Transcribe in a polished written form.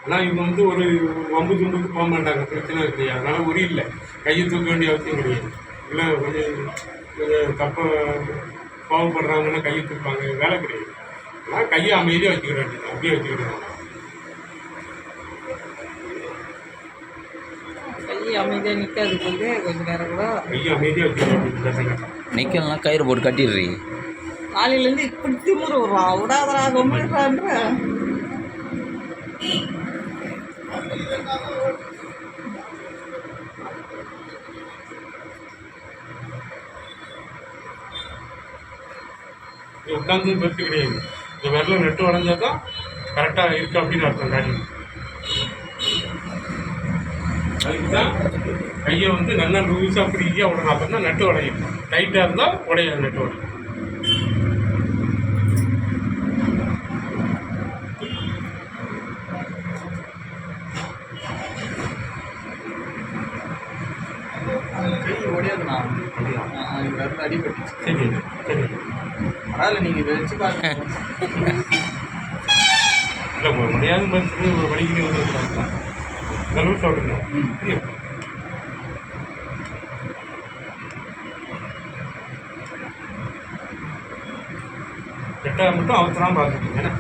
ஆனால் இவங்க வந்து ஒரு வம்பு தும்புக்கு போக மாட்டாங்க, பிரச்சனை இருக்கு, அதனால் உரி இல்லை, கையை தூக்க வேண்டிய அவசியம் கிடையாது. இல்லை கொஞ்சம் தப்பாக கோவப்படுறாங்கன்னா கையை தூப்பாங்க, வேலை கிடையாது. ஆனால் கையை அமைதியாக வச்சுக்கிற வேண்டியது, அப்படியே வச்சுக்கிடுவாங்க. கை அமைதியாக நிற்காதுக்கு வந்து கொஞ்சம் நேரம் கூட கையை அமைதியாக வச்சுக்கிற வேண்டியது பசங்க. நிற்கலாம் கயிறு போட்டு கட்டிடுறீ. காலையிலேருந்து இப்படி திமுறை வருவான், விடாதரா கொம்பிடுறான்ற. உட்காந்து பெருசு கிடையாது. இந்த விரல நெட்டு உடஞ்சா தான் கரெக்டாக இருக்கு அப்படின்னு அர்த்தம் காட்டி. அதுக்கு தான் கையை வந்து நல்லா லூஸாக ஃப்ரீயாக விடணும், அப்போ தான் நட்டு உடையும். டைட்டாக இருந்தால் உடையாது, நட்டு உடையும். கை உடையாதுண்ணா, விரல் அடிபட்டுச்சு. சரி சரி, அதனால் நீங்கள் வச்சு பாருங்க. இல்லை முடியாத பஸ்ஸு வலிக்கிட்டு வந்துருக்குறாங்க, நல்ல சாப்பிட்டுருந்தோம். கெட்டால் மட்டும் அவசரம் பார்த்துக்கோங்க.